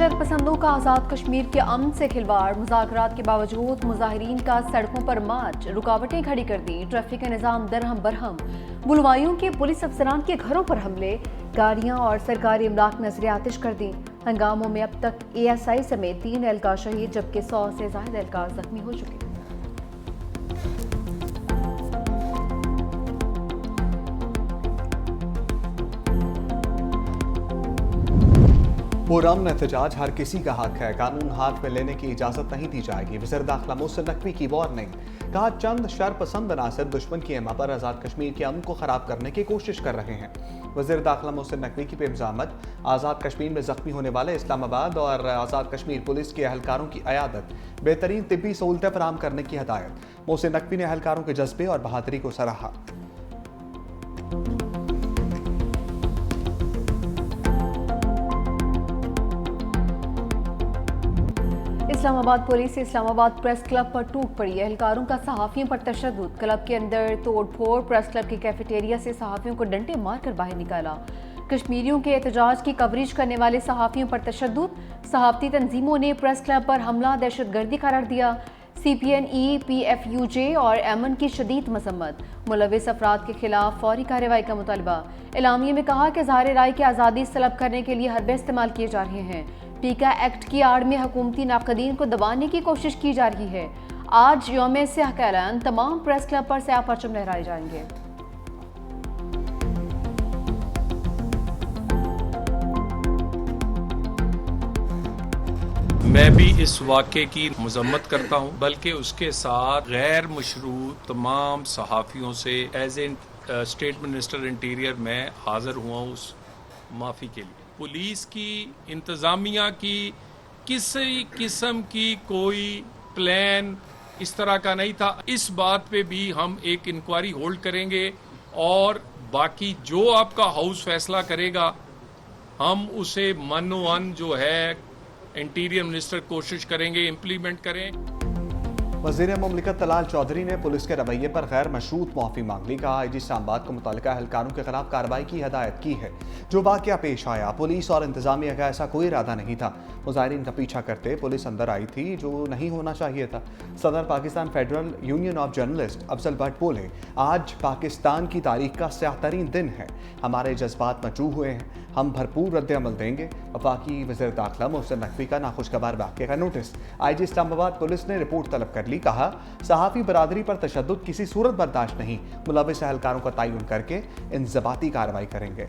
شرپسندوں کا آزاد کشمیر کے امن سے کھلواڑ، مذاکرات کے باوجود مظاہرین کا سڑکوں پر مارچ، رکاوٹیں کھڑی کر دی، ٹریفک کا نظام درہم برہم، بلوائیوں کے پولیس افسران کے گھروں پر حملے، گاڑیاں اور سرکاری املاک نظر آتش کر دی۔ ہنگاموں میں اب تک ASI سمیت 3 اہلکار شہید جبکہ 100 سے زائد اہلکار زخمی ہو چکے۔ پرامن احتجاج ہر کسی کا حق ہے، قانون ہاتھ میں لینے کی اجازت نہیں دی جائے گی، وزیر داخلہ محسن نقوی کی وارننگ۔ کہا چند شرپسند عناصر دشمن کی ایما پر آزاد کشمیر کے امن کو خراب کرنے کی کوشش کر رہے ہیں۔ وزیر داخلہ محسن نقوی کی پیمزامت، آزاد کشمیر میں زخمی ہونے والے اسلام آباد اور آزاد کشمیر پولیس کے اہلکاروں کی عیادت، بہترین طبی سہولتیں فراہم کرنے کی ہدایت۔ محسن نقوی نے اہلکاروں کے جذبے اور بہادری کو سراہا۔ اسلام آباد پولیس سے اسلام آباد پریس کلب پر ٹوٹ پڑی، اہلکاروں کا صحافیوں پر تشدد، کلب کے اندر توڑ پھوڑ، پریس کلب کی کیفیٹیریا سے صحافیوں کو ڈنڈے مار کر باہر نکالا، کشمیریوں کے احتجاج کی کوریج کرنے والے صحافیوں پر تشدد، صحافتی تنظیموں نے پریس کلب پر حملہ دہشت گردی قرار دیا، CPNE PFUJ اور ایمن کی شدید مذمت، ملوث افراد کے خلاف فوری کارروائی کا مطالبہ۔ اعلامیے میں کہا کہ اظہار رائے کی آزادی طلب کرنے کے لیے حربے استعمال کیے جا رہے ہیں، ٹیکہ ایکٹ کی آڑ میں حکومتی ناقدین کو دبانے کی کوشش کی جا رہی ہے۔ آج یوم سیاہ کا اعلان، تمام پریس کلب پر سیاہ پرچم لہرائے جائیں گے۔ میں بھی اس واقعے کی مذمت کرتا ہوں، بلکہ اس کے ساتھ غیر مشروع تمام صحافیوں سے as a state minister interior میں حاضر ہوا ہوں اس معافی کے لیے۔ پولیس کی انتظامیہ کی کسی قسم کی کوئی پلان اس طرح کا نہیں تھا۔ اس بات پہ بھی ہم ایک انکوائری ہولڈ کریں گے اور باقی جو آپ کا ہاؤس فیصلہ کرے گا ہم اسے من جو ہے انٹیریئر منسٹر کوشش کریں گے امپلیمنٹ کریں۔ وزیر مملکت طلال چودھری نے پولیس کے رویے پر غیر مشروط معافی مانگ لی، کہا IG اسلام آباد کو متعلقہ اہلکاروں کے خلاف کارروائی کی ہدایت کی ہے۔ جو واقعہ پیش آیا پولیس اور انتظامیہ کا ایسا کوئی ارادہ نہیں تھا، مظاہرین کا پیچھا کرتے پولیس اندر آئی تھی جو نہیں ہونا چاہیے تھا۔ صدر Pakistan federal union of journalist Afzal but بولے، آج پاکستان کی تاریخ کا سیاہ ترین دن ہے، ہمارے جذبات مچو ہوئے ہیں، ہم بھرپور رد عمل دیں گے۔ وفاقی وزیر داخلہ محسن نقوی کا ناخوشگوار واقعے کا نوٹس، IG اسلام آباد پولیس نے رپورٹ طلب کر لی، کہا صحافی برادری پر تشدد کسی صورت برداشت نہیں، ملوث اہلکاروں کا تعین کر کے انضباطی کارروائی کریں گے۔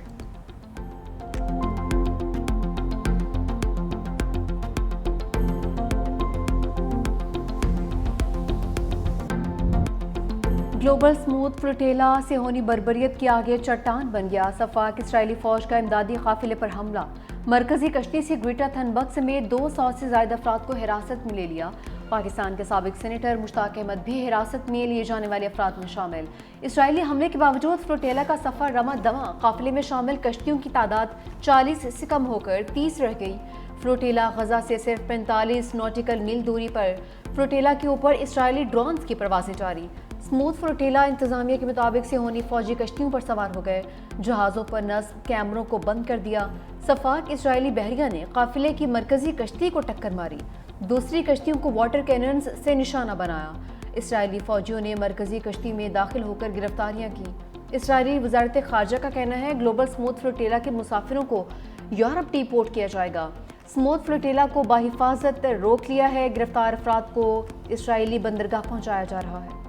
گلوبل سموتھ فلوٹیلا صہیونی بربریت کے آگے چٹان بن گیا، صفاق اسرائیلی فوج کا امدادی قافلے پر حملہ، مرکزی کشتی سے گریٹا تھنبرگ سمیت 200 سے زائد افراد کو حراست میں لے لیا۔ پاکستان کے سابق سینیٹر مشتاق احمد بھی حراست میں لیے جانے والے افراد میں شامل۔ اسرائیلی حملے کے باوجود فلوٹیلا کا سفر رواں دواں، قافلے میں شامل کشتیوں کی تعداد 40 سے کم ہو کر 30 رہ گئی۔ فلوٹیلا غزہ سے صرف 45 نوٹیکل میل دوری پر، فلوٹیلا کے اوپر اسرائیلی ڈرونز کی پروازیں جاری۔ سموتھ فلوٹیلا انتظامیہ کے مطابق صہیونی فوجی کشتیوں پر سوار ہو گئے، جہازوں پر نصب کیمروں کو بند کر دیا۔ صفاق اسرائیلی بحریہ نے قافلے کی مرکزی کشتی کو ٹکر ماری، دوسری کشتیوں کو واٹر کیننز سے نشانہ بنایا۔ اسرائیلی فوجیوں نے مرکزی کشتی میں داخل ہو کر گرفتاریاں کی۔ اسرائیلی وزارت خارجہ کا کہنا ہے گلوبل سموتھ فلوٹیلا کے مسافروں کو یورپ ڈی پورٹ کیا جائے گا۔ سموتھ فلوٹیلا کو بحفاظت روک لیا ہے، گرفتار افراد کو اسرائیلی بندرگاہ پہنچایا جا رہا ہے۔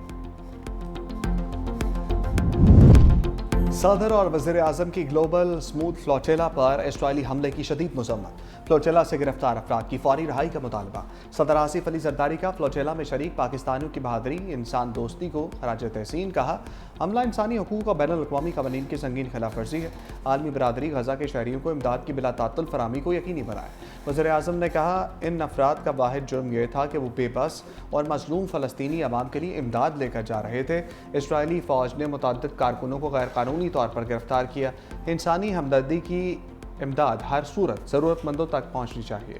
صدر اور وزیر اعظم کی گلوبل سموتھ فلوٹیلا پر اسرائیلی حملے کی شدید مذمت، فلوٹیلا سے گرفتار افراد کی فوری رہائی کا مطالبہ۔ صدر آصف علی زرداری کا فلوٹیلا میں شریک پاکستانیوں کی بہادری، انسان دوستی کو خراج تحسین، کہا حملہ انسانی حقوق اور بین الاقوامی قوانین کی سنگین خلاف ورزی ہے، عالمی برادری غزہ کے شہریوں کو امداد کی بلا تعطل فراہمی کو یقینی بنائے۔ وزیر اعظم نے کہا ان افراد کا واحد جرم یہ تھا کہ وہ بے بس اور مظلوم فلسطینی عوام کے لیے امداد لے کر جا رہے تھے۔ اسرائیلی فوج نے متعدد کارکنوں کو غیر قانونی طور پر گرفتار کیا۔ انسانی ہمدردی کی امداد ہر صورت ضرورت مندوں تک پہنچنی چاہیے۔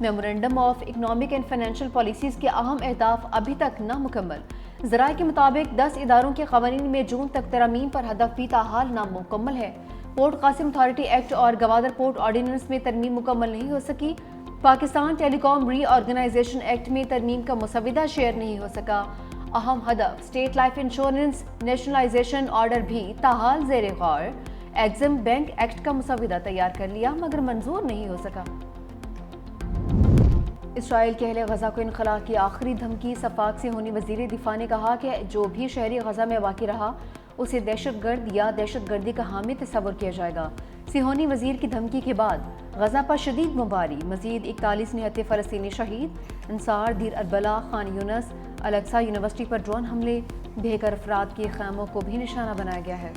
Memorandum of economic and financial policies کے اہم اہداف ابھی تک نامکمل. ذرائع کے مطابق 10 اداروں کے قوانین میں جون تک ترامیم پر ہدف بھی تاحال نامکمل ہے. پورٹ قاسم اتھارٹی ایکٹ اور گوادر پورٹ آرڈیننس میں ترمیم مکمل نہیں ہو سکی. پاکستان ٹیلی کام ری آرگنائزیشن ایکٹ میں ترمیم کا مسودہ شیئر نہیں ہو سکا. اہم ہدف state life insurance nationalisation order بھی تاحال زیر غور. ایگزم بینک ایکٹ کا مسودہ تیار کر لیا مگر منظور نہیں ہو سکا. اسرائیل کے اہل غزہ کو انخلاء کی آخری دھمکی. صفاق صہیونی وزیر دفاع نے کہا کہ جو بھی شہری غزہ میں واقع رہا اسے دہشت گرد یا دہشت گردی کا حامی تصور کیا جائے گا. صہیونی وزیر کی دھمکی کے بعد غزہ پر شدید بمباری. مزید 41 نہتے فلسطینی شہید. انصار دیر اربلا، خان یونس، الاقصی یونیورسٹی پر ڈرون حملے. بے گھر افراد کے خیموں کو بھی نشانہ بنایا گیا ہے.